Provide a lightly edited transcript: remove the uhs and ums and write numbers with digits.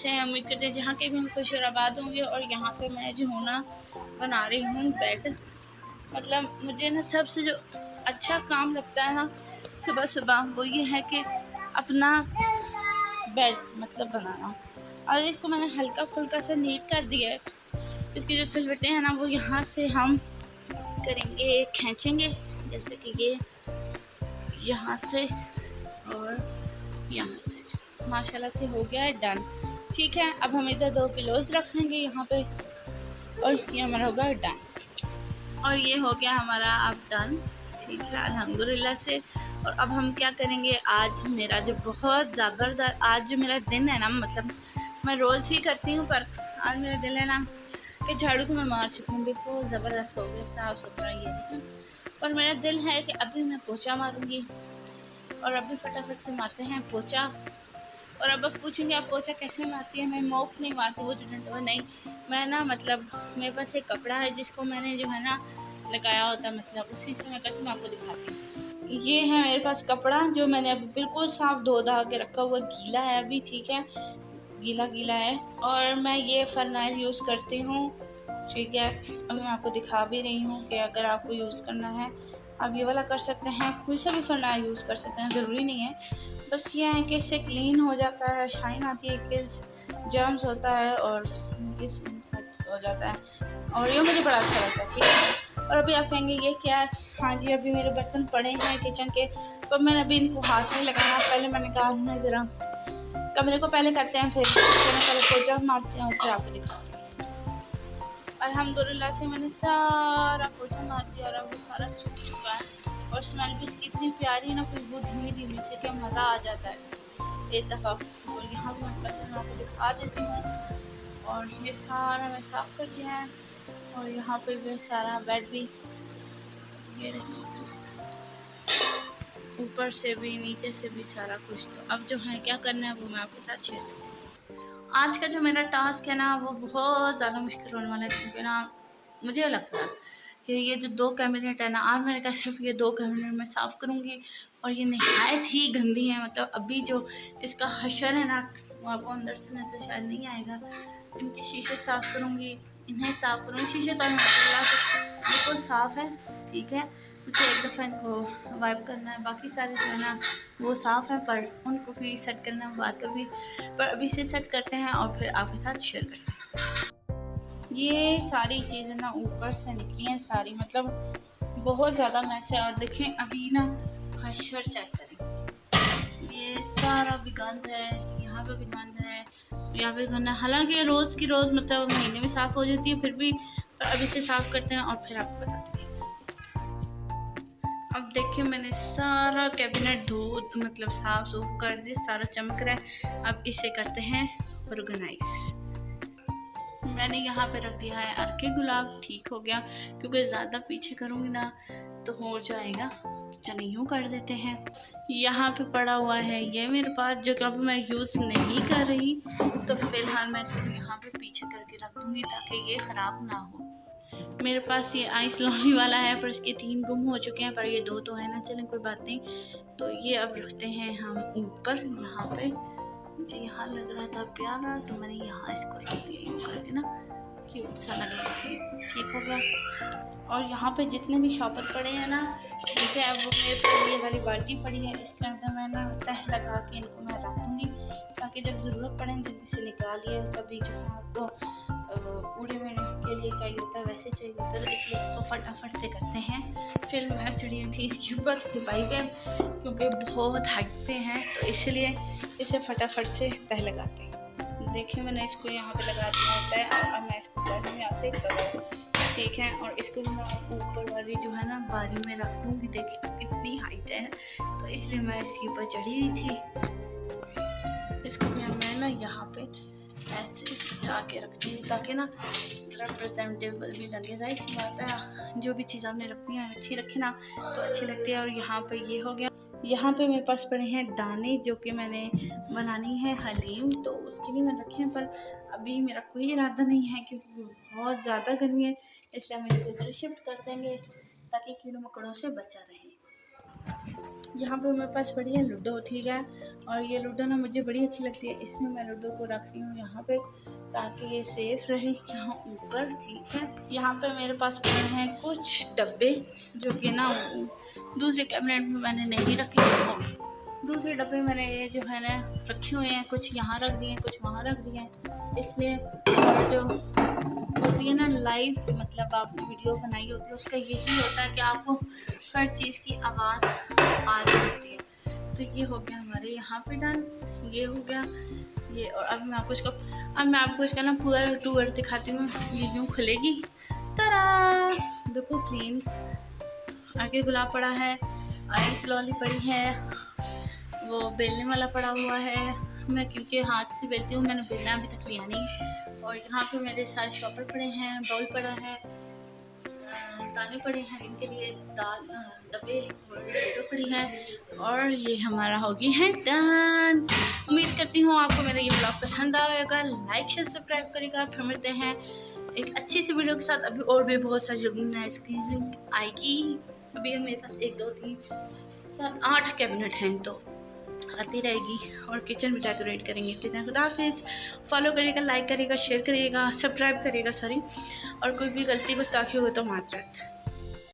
से उम्मीद करते हैं जहाँ के भी हम खुश और आबाद होंगे। और यहाँ पे मैं जो हूँ ना बना रही हूँ बेड। मतलब मुझे ना सबसे जो अच्छा काम लगता है ना सुबह सुबह वो ये है कि अपना बेड मतलब बनाना। और इसको मैंने हल्का फुल्का सा नीट कर दिया है। इसकी जो सिलवटें हैं ना वो यहाँ से हम करेंगे, खींचेंगे, जैसे कि ये यहाँ से और यहाँ से। माशाल्लाह से हो गया है डन। ठीक है, अब हम इधर 2 पिलोज रख देंगे यहाँ पे और ये हमारा होगा डन। और ये हो गया हमारा अब डन। ठीक है अल्हम्दुलिल्लाह से। और अब हम क्या करेंगे, आज मेरा जो बहुत ज़बरदस्त आज जो मेरा दिन है ना, मतलब मैं रोज़ ही करती हूँ पर आज मेरा दिन है ना कि झाड़ू तो मैं मार चुकी हूँ, बिल्कुल ज़बरदस्त हो गया साफ़ सुथरा ये देखें। और मेरा दिल है कि अभी मैं पोछा मारूँगी और अभी फटाफट से मारते हैं पोछा। और अब आप पूछेंगे आप पोछा कैसे मारती है? मैं मोप नहीं मारती, वो जो डंडा नहीं, मैं ना मतलब मेरे पास एक कपड़ा है जिसको मैंने जो है ना लगाया होता है, मतलब उसी से मैं करती हूँ। मैं आपको दिखाती हूँ। ये है मेरे पास कपड़ा जो मैंने अभी बिल्कुल साफ धो धा के रखा हुआ, गीला है अभी, ठीक है गीला गीला है। और मैं ये फरनाइल यूज़ करती हूँ, ठीक है। अभी मैं आपको दिखा भी रही हूँ कि अगर आपको यूज़ करना है आप ये वाला कर सकते हैं, कोई सा भी फरनाइल यूज़ कर सकते हैं, ज़रूरी नहीं है। बस ये है कि इससे क्लीन हो जाता है, शाइन आती है, किल्स जर्म्स होता है और हो जाता है। और ये मुझे बड़ा अच्छा लगता है, ठीक है। और अभी आप कहेंगे ये क्या है? हाँ जी, अभी मेरे बर्तन पड़े हैं किचन के, पर मैंने अभी इनको हाथ नहीं लगाया। पहले मैंने कहा मैं ज़रा कमरे को पहले करते हैं, फिर पहले पोछा मारते हैं और फिर आपको दिखाते हैं। अल्हम्दुलिल्लाह से मैंने सारा पोछा मार दिया और अब वो सारा सूख चुका है। और स्मेल भी इसकी इतनी प्यारी है ना, खुशबू धीमी धीमी से, क्या मज़ा आ जाता है एक दफ़ा। और यहाँ पर मैं पसंद आपको दिखा देती हूँ। और ये सारा मैं साफ़ कर दिया है। और यहाँ पे भी सारा बेड भी, ये ऊपर से भी नीचे से भी सारा कुछ। तो अब जो है क्या करना है वो मैं आपके साथ शेयर करती हूँ। आज का जो मेरा टास्क है ना वो बहुत ज़्यादा मुश्किल होने वाला है, क्योंकि ना मुझे लगता है कि ये जो 2 कैबिनेट है ना, आज मैंने कहा सिर्फ ये 2 कैबिनेट मैं साफ़ करूँगी। और ये नहायत ही गंदी है, मतलब अभी जो इसका हशर है ना वो आपको अंदर से नजर शायद नहीं आएगा। इनके शीशे साफ़ करूँगी, इन्हें साफ़ करूँगी। शीशे तो माशाल्लाह से बिल्कुल साफ़ है, ठीक है। मुझे एक दफ़ा इनको वाइप करना है, बाकी सारे जो है ना वो साफ़ है, पर उनको भी सेट करना है बाद कभी। पर अभी से सेट करते हैं और फिर आपके साथ शेयर करते हैं। ये सारी चीज़ें ना ऊपर से निकली हैं सारी, मतलब बहुत ज़्यादा मैस है। और देखें अभी ना हशर चेक करें, ये सारा भी गंद है, यहाँ पे भी गंद है, यहाँ पे गंद है। हालांकि रोज़ की रोज़ मतलब महीने में साफ़ हो जाती है, फिर भी पर अभी से साफ़ करते हैं और फिर आपको बताते हैं। अब देखिए मैंने सारा कैबिनेट मतलब साफ सूफ कर दिया, सारा चमक रहा है। अब इसे करते हैं ऑर्गेनाइज। मैंने यहाँ पे रख दिया है अर्के गुलाब, ठीक हो गया, क्योंकि ज़्यादा पीछे करूँगी ना तो हो जाएगा। तो चलिए यूँ कर देते हैं। यहाँ पे पड़ा हुआ है ये मेरे पास, जो कि अब मैं यूज़ नहीं कर रही, तो फ़िलहाल मैं इसको यहाँ पे पीछे करके रख दूँगी ताकि ये ख़राब ना हो। मेरे पास ये आइस लॉली वाला है, पर इसके 3 गुम हो चुके हैं, पर ये 2 तो है ना, चलें कोई बात नहीं। तो ये अब रखते हैं हम ऊपर यहाँ पे। मुझे यहाँ लग रहा था प्यारा, तो मैंने यहाँ इसको रख दिया यूँ करके ना, क्यूट सा लगेगा ये, ठीक हो गया। और यहाँ पे जितने भी शॉपर पड़े हैं ना, ठीक है, अब वो मेरे पास ये वाली बाल्टी पड़ी है, इसके अंदर मैं ना तह लगा के इनको मैं रख दूँगी, ताकि जब ज़रूरत पड़े जल्दी से निकालिए। कभी जो है आपको पूरे महीने के लिए चाहिए होता है, वैसे चाहिए होता है, तो इसलिए इसको फटाफट से करते हैं। फिर मैं चढ़ी हुई थी इसके ऊपर दुबई पे, क्योंकि बहुत हाइट पे है, तो इसलिए इसे फटाफट से तह लगाते हैं। देखिए मैंने इसको यहाँ पे लगा दिया होता है और अब मैं इसको गर्मी यहाँ से करूँ, ठीक है। और इसको मैं ऊपर वाली जो है ना बारी में रख दूँगी। देखिए कितनी हाइट है, तो इसलिए मैं इसके ऊपर चढ़ी हुई थी। इसको मैं ना यहाँ पे ऐसे सजा के रखती हूँ ताकि ना थोड़ा प्रेजेंटेबल भी लगे। जाहिर सी बात है, जो भी चीज़ आपने रखनी है अच्छी रखे ना तो अच्छी लगती है। और यहाँ पे ये हो गया। यहाँ पे मेरे पास पड़े हैं दाने, जो कि मैंने बनानी है हलीम, तो उसके लिए मैंने रखे हैं, पर अभी मेरा कोई इरादा नहीं है क्योंकि बहुत ज़्यादा गर्मी है, इसलिए हम इसको इधर शिफ्ट कर देंगे ताकि कीड़ों मकोड़ों से बचा रहे। यहाँ पे मेरे पास पड़ी है लूडो, ठीक है। और ये लूडो ना मुझे बड़ी अच्छी लगती है, इसलिए मैं लूडो को रख रही हूँ यहाँ पे ताकि ये सेफ रहे यहाँ ऊपर, ठीक है। यहाँ पे मेरे पास पड़े हैं कुछ डब्बे जो कि ना दूसरे कैबिनेट में मैंने नहीं रखे, दूसरे डब्बे मैंने ये जो है ना रखे हुए हैं, कुछ यहाँ रख दिए कुछ वहाँ रख दिए हैं। इसलिए जो होती है ना लाइव, मतलब आपने वीडियो बनाई होती है, उसका यही होता है कि आपको हर चीज़ की आवाज़ आ रही होती है। तो ये हो गया हमारे यहाँ पे डन, ये हो गया ये। और अब मैं आपको इसका ना पूरा टूर दिखाती हूँ। ये यूँ खुलेगी, तरा देखो क्लीन, आगे गुलाब पड़ा है, आइस लॉली पड़ी है, वो बेलने वाला पड़ा हुआ है। मैं क्योंकि हाथ से बेलती हूँ, मैंने बेलना अभी तक लिया नहीं। और यहाँ पे मेरे सारे शॉपर पड़े हैं, बाउल पड़ा है, दाने पड़े हैं इनके लिए, दाल डब्बे और लड्डू पड़ी है। और ये हमारा होगी है डन। उम्मीद करती हूँ आपको मेरा ये ब्लॉग पसंद आएगा। लाइक शेयर सब्सक्राइब करेगा। फिर मिलते हैं एक अच्छी सी वीडियो के साथ। अभी और भी बहुत सारी नाइस आएगी। अभी मेरे पास 1 2 3 7 8 कैबिनेट हैं, तो आती रहेगी और किचन भी डेकोरेट करेंगे। कितना खुदा हाफिज़। फॉलो करिएगा, लाइक करिएगा, शेयर करिएगा, सब्सक्राइब करिएगा, सॉरी। और कोई भी गलती गुस्ताखी हो तो माजरत।